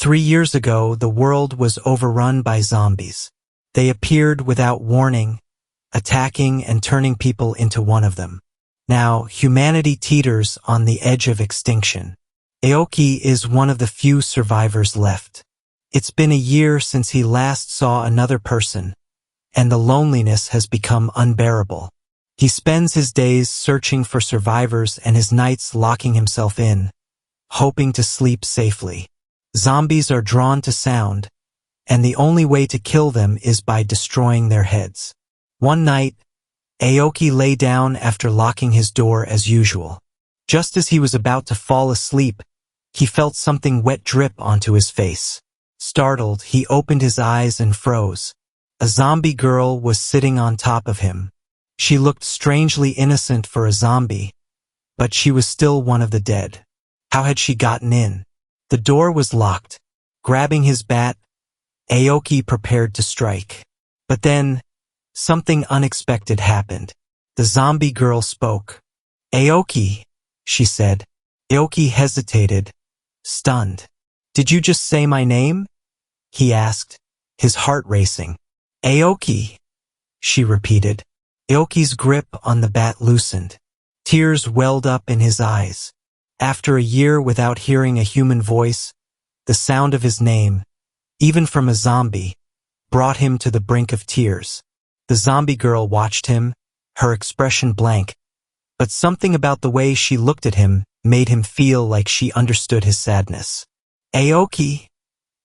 3 years ago, the world was overrun by zombies. They appeared without warning, attacking and turning people into one of them. Now, humanity teeters on the edge of extinction. Aoki is one of the few survivors left. It's been a year since he last saw another person, and the loneliness has become unbearable. He spends his days searching for survivors and his nights locking himself in, hoping to sleep safely. Zombies are drawn to sound, and the only way to kill them is by destroying their heads. One night, Aoki lay down after locking his door as usual. Just as he was about to fall asleep, he felt something wet drip onto his face. Startled, he opened his eyes and froze. A zombie girl was sitting on top of him. She looked strangely innocent for a zombie, but she was still one of the dead. How had she gotten in? The door was locked. Grabbing his bat, Aoki prepared to strike. But then, something unexpected happened. The zombie girl spoke. "Aoki," she said. Aoki hesitated, stunned. "Did you just say my name?" he asked, his heart racing. "Aoki," she repeated. Aoki's grip on the bat loosened. Tears welled up in his eyes. After a year without hearing a human voice, the sound of his name, even from a zombie, brought him to the brink of tears. The zombie girl watched him, her expression blank, but something about the way she looked at him made him feel like she understood his sadness. "Aoki,"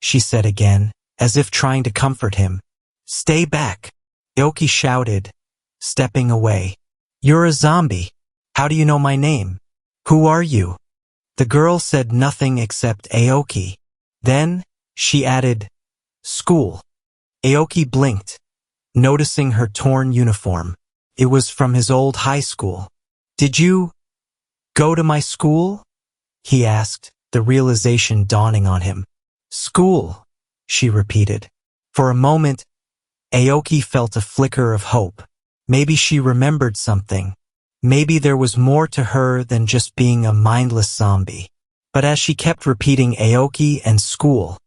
she said again, as if trying to comfort him. "Stay back," Aoki shouted, stepping away. "You're a zombie. How do you know my name? Who are you?" The girl said nothing except Aoki. Then, she added, "School." Aoki blinked, noticing her torn uniform. It was from his old high school. "Did you go to my school?" he asked, the realization dawning on him. "School," she repeated. For a moment, Aoki felt a flicker of hope. Maybe she remembered something. Maybe there was more to her than just being a mindless zombie. But as she kept repeating Aoki and school,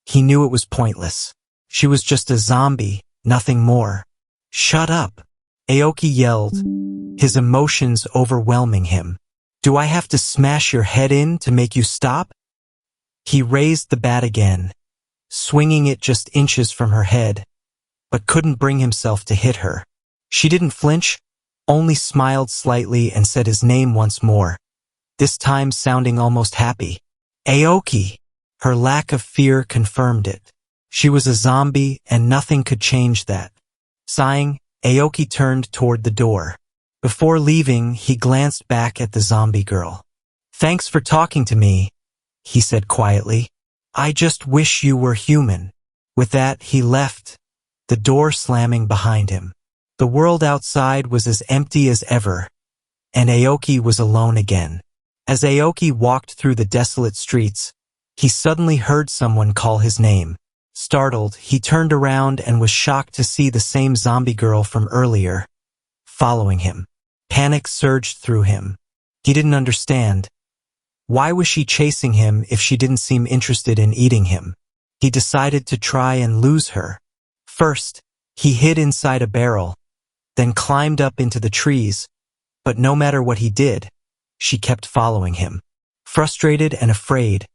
he knew it was pointless. She was just a zombie, nothing more. "Shut up," Aoki yelled, his emotions overwhelming him. "Do I have to smash your head in to make you stop?" He raised the bat again, swinging it just inches from her head, but couldn't bring himself to hit her. She didn't flinch, only smiled slightly and said his name once more, this time sounding almost happy. "Aoki." Her lack of fear confirmed it. She was a zombie and nothing could change that. Sighing, Aoki turned toward the door. Before leaving, he glanced back at the zombie girl. "Thanks for talking to me," he said quietly. "I just wish you were human." With that, he left, the door slamming behind him. The world outside was as empty as ever, and Aoki was alone again. As Aoki walked through the desolate streets, he suddenly heard someone call his name. Startled, he turned around and was shocked to see the same zombie girl from earlier, following him. Panic surged through him. He didn't understand. Why was she chasing him if she didn't seem interested in eating him? He decided to try and lose her. First, he hid inside a barrel, then climbed up into the trees, but no matter what he did, she kept following him. Frustrated and afraid,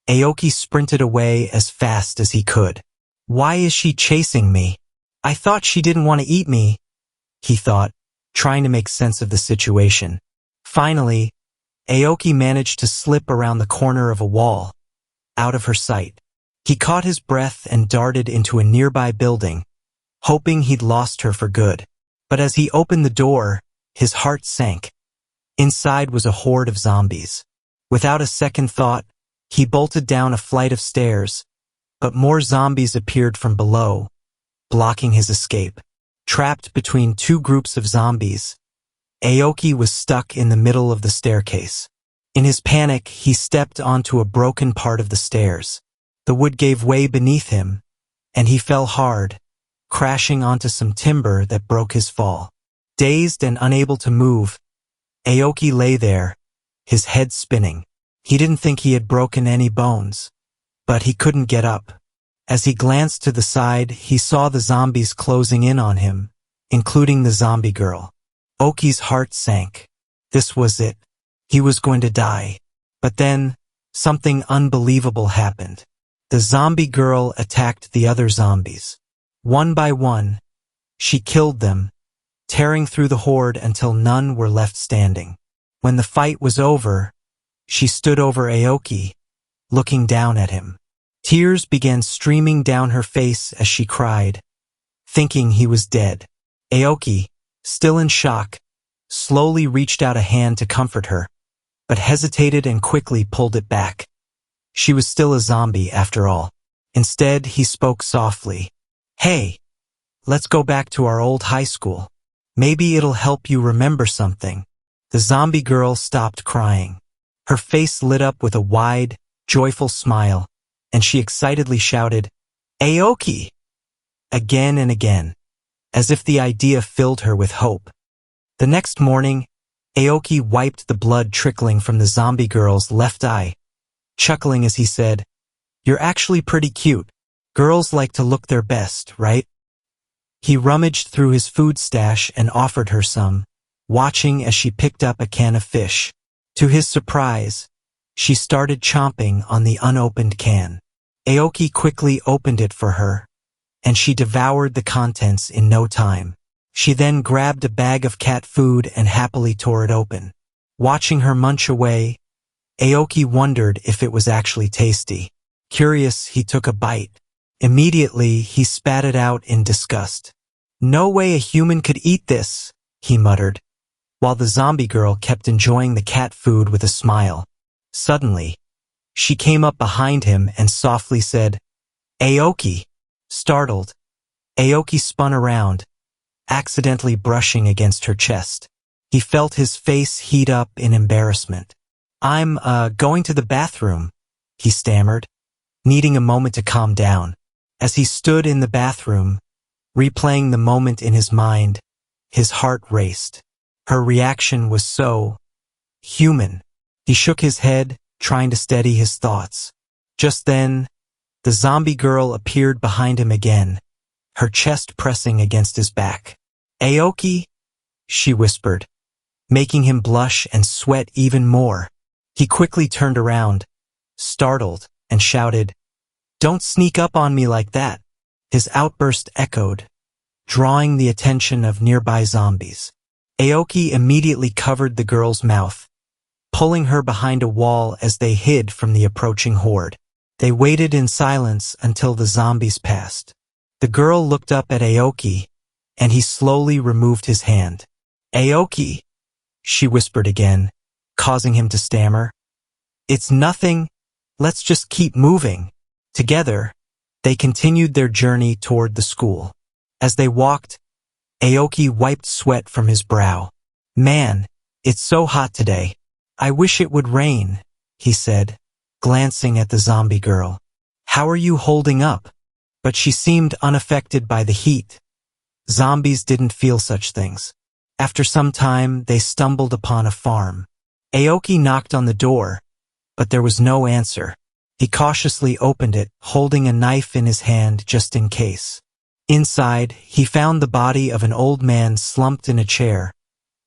Aoki sprinted away as fast as he could. "Why is she chasing me? I thought she didn't want to eat me," he thought, trying to make sense of the situation. Finally, Aoki managed to slip around the corner of a wall, out of her sight. He caught his breath and darted into a nearby building, hoping he'd lost her for good. But as he opened the door, his heart sank. Inside was a horde of zombies. Without a second thought, he bolted down a flight of stairs, but more zombies appeared from below, blocking his escape. Trapped between two groups of zombies, Aoki was stuck in the middle of the staircase. In his panic, he stepped onto a broken part of the stairs. The wood gave way beneath him, and he fell hard, crashing onto some timber that broke his fall. Dazed and unable to move, Aoki lay there, his head spinning. He didn't think he had broken any bones. but he couldn't get up. As he glanced to the side, he saw the zombies closing in on him, including the zombie girl. Oki's heart sank. This was it. He was going to die. But then, something unbelievable happened. The zombie girl attacked the other zombies. One by one, she killed them, tearing through the horde until none were left standing. When the fight was over, she stood over Aoki, looking down at him. Tears began streaming down her face as she cried, thinking he was dead. Aoki, still in shock, slowly reached out a hand to comfort her, but hesitated and quickly pulled it back. She was still a zombie after all. Instead, he spoke softly. "Hey, let's go back to our old high school. Maybe it'll help you remember something." The zombie girl stopped crying. Her face lit up with a wide, joyful smile, and she excitedly shouted, "Aoki!" again and again, as if the idea filled her with hope. The next morning, Aoki wiped the blood trickling from the zombie girl's left eye, chuckling as he said, "You're actually pretty cute. Girls like to look their best, right?" He rummaged through his food stash and offered her some, watching as she picked up a can of fish. To his surprise, she started chomping on the unopened can. Aoki quickly opened it for her, and she devoured the contents in no time. She then grabbed a bag of cat food and happily tore it open. Watching her munch away, Aoki wondered if it was actually tasty. Curious, he took a bite. Immediately, he spat it out in disgust. "No way a human could eat this," he muttered, while the zombie girl kept enjoying the cat food with a smile. Suddenly, she came up behind him and softly said, "Aoki." Startled, Aoki spun around, accidentally brushing against her chest. He felt his face heat up in embarrassment. "I'm, going to the bathroom," he stammered, needing a moment to calm down. As he stood in the bathroom, replaying the moment in his mind, his heart raced. Her reaction was so human. He shook his head, trying to steady his thoughts. Just then, the zombie girl appeared behind him again, her chest pressing against his back. "Aoki?" she whispered, making him blush and sweat even more. He quickly turned around, startled, and shouted, "Don't sneak up on me like that." His outburst echoed, drawing the attention of nearby zombies. Aoki immediately covered the girl's mouth, pulling her behind a wall as they hid from the approaching horde. They waited in silence until the zombies passed. The girl looked up at Aoki, and he slowly removed his hand. "Aoki," she whispered again, causing him to stammer. "It's nothing. Let's just keep moving." Together, they continued their journey toward the school. As they walked, Aoki wiped sweat from his brow. "Man, it's so hot today. I wish it would rain," he said, glancing at the zombie girl. "How are you holding up?" But she seemed unaffected by the heat. Zombies didn't feel such things. After some time, they stumbled upon a farm. Aoki knocked on the door, but there was no answer. He cautiously opened it, holding a knife in his hand just in case. Inside, he found the body of an old man slumped in a chair,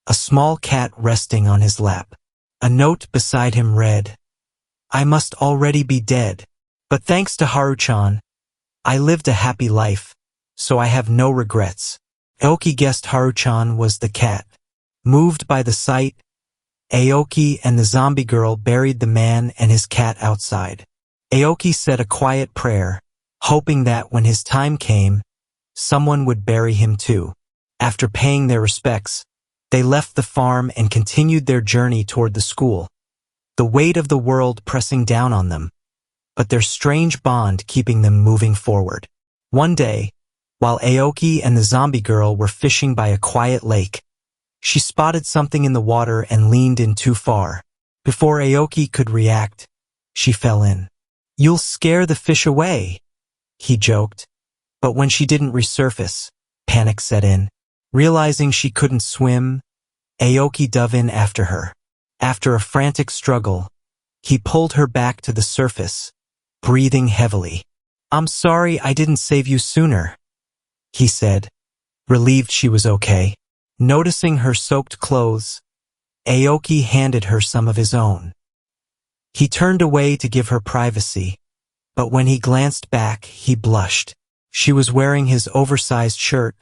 a small cat resting on his lap. A note beside him read, "I must already be dead, but thanks to Haruchan, I lived a happy life, so I have no regrets." Aoki guessed Haruchan was the cat. Moved by the sight, Aoki and the zombie girl buried the man and his cat outside. Aoki said a quiet prayer, hoping that when his time came, someone would bury him too. After paying their respects, they left the farm and continued their journey toward the school, the weight of the world pressing down on them, but their strange bond keeping them moving forward. One day, while Aoki and the zombie girl were fishing by a quiet lake, she spotted something in the water and leaned in too far. Before Aoki could react, she fell in. "You'll scare the fish away," he joked, but when she didn't resurface, panic set in. Realizing she couldn't swim, Aoki dove in after her. After a frantic struggle, he pulled her back to the surface, breathing heavily. "I'm sorry I didn't save you sooner," he said, relieved she was okay. Noticing her soaked clothes, Aoki handed her some of his own. He turned away to give her privacy, but when he glanced back, he blushed. She was wearing his oversized shirt,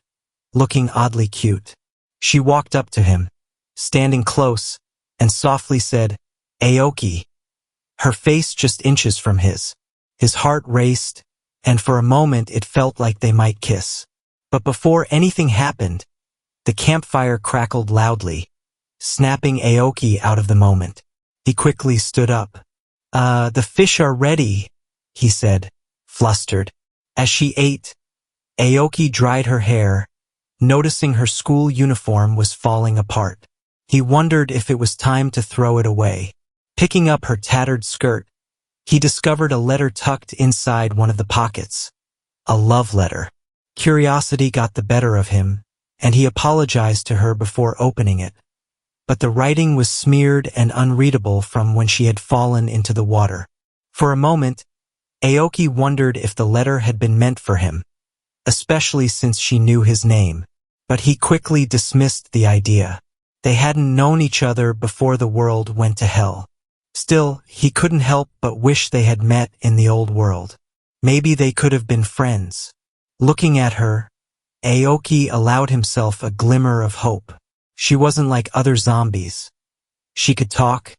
looking oddly cute. She walked up to him, standing close, and softly said, "Aoki," her face just inches from his. His heart raced, and for a moment it felt like they might kiss. But before anything happened, the campfire crackled loudly, snapping Aoki out of the moment. He quickly stood up. The fish are ready," he said, flustered. As she ate, Aoki dried her hair, noticing her school uniform was falling apart. He wondered if it was time to throw it away. Picking up her tattered skirt, he discovered a letter tucked inside one of the pockets. A love letter. Curiosity got the better of him, and he apologized to her before opening it. But the writing was smeared and unreadable from when she had fallen into the water. For a moment, Aoki wondered if the letter had been meant for him, especially since she knew his name. But he quickly dismissed the idea. They hadn't known each other before the world went to hell. Still, he couldn't help but wish they had met in the old world. Maybe they could have been friends. Looking at her, Aoki allowed himself a glimmer of hope. She wasn't like other zombies. She could talk,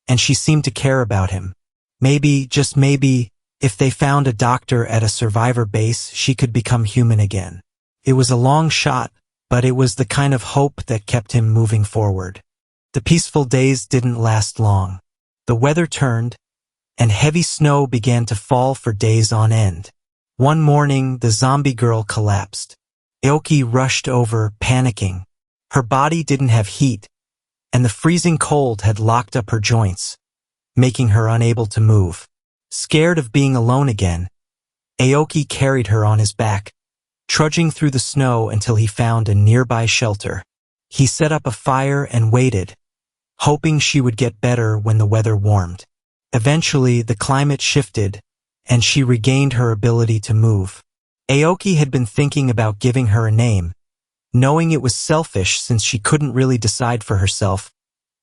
and she seemed to care about him. Maybe, just maybe, if they found a doctor at a survivor base, she could become human again. It was a long shot, but it was the kind of hope that kept him moving forward. The peaceful days didn't last long. The weather turned, and heavy snow began to fall for days on end. One morning, the zombie girl collapsed. Aoki rushed over, panicking. Her body didn't have heat, and the freezing cold had locked up her joints, making her unable to move. Scared of being alone again, Aoki carried her on his back, trudging through the snow until he found a nearby shelter. He set up a fire and waited, hoping she would get better when the weather warmed. Eventually, the climate shifted, and she regained her ability to move. Aoki had been thinking about giving her a name, knowing it was selfish since she couldn't really decide for herself,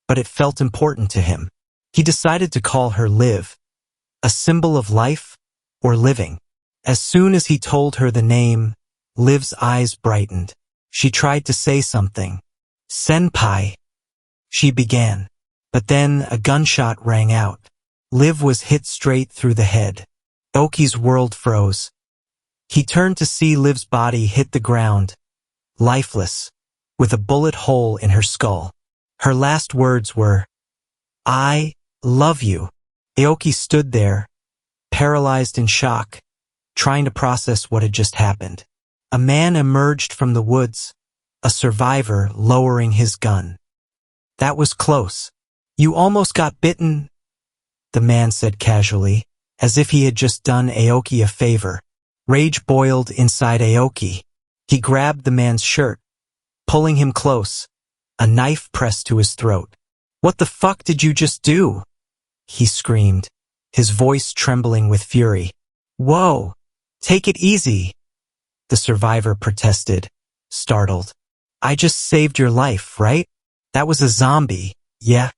but it felt important to him. He decided to call her Liv, a symbol of life or living. As soon as he told her the name, Liv's eyes brightened. She tried to say something. "Senpai," she began. But then a gunshot rang out. Liv was hit straight through the head. Aoki's world froze. He turned to see Liv's body hit the ground, lifeless, with a bullet hole in her skull. Her last words were, "I love you." Aoki stood there, paralyzed in shock, trying to process what had just happened. A man emerged from the woods, a survivor lowering his gun. "That was close. You almost got bitten," the man said casually, as if he had just done Aoki a favor. Rage boiled inside Aoki. He grabbed the man's shirt, pulling him close, a knife pressed to his throat. "What the fuck did you just do?" he screamed, his voice trembling with fury. "Whoa, take it easy," the survivor protested, startled. "I just saved your life, right? That was a zombie, yeah?"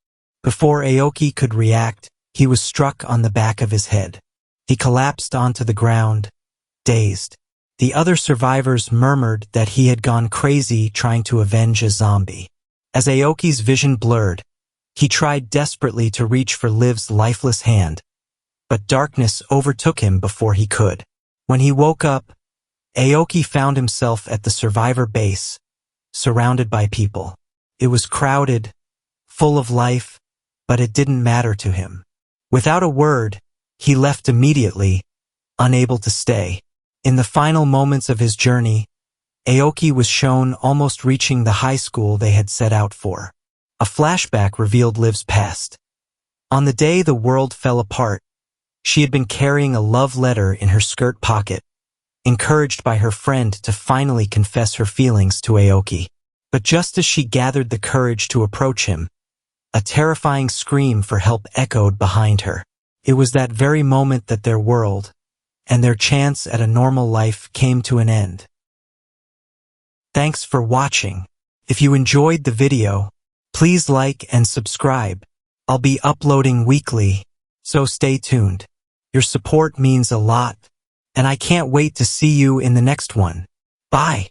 Before Aoki could react, he was struck on the back of his head. He collapsed onto the ground, dazed. The other survivors murmured that he had gone crazy trying to avenge a zombie. As Aoki's vision blurred, he tried desperately to reach for Liv's lifeless hand, but darkness overtook him before he could. When he woke up, Aoki found himself at the survivor base, surrounded by people. It was crowded, full of life, but it didn't matter to him. Without a word, he left immediately, unable to stay. In the final moments of his journey, Aoki was shown almost reaching the high school they had set out for. A flashback revealed Liv's past. On the day the world fell apart, she had been carrying a love letter in her skirt pocket, encouraged by her friend to finally confess her feelings to Aoki. But just as she gathered the courage to approach him, a terrifying scream for help echoed behind her. It was that very moment that their world and their chance at a normal life came to an end. Thanks for watching. If you enjoyed the video, please like and subscribe. I'll be uploading weekly, so stay tuned. Your support means a lot, and I can't wait to see you in the next one. Bye.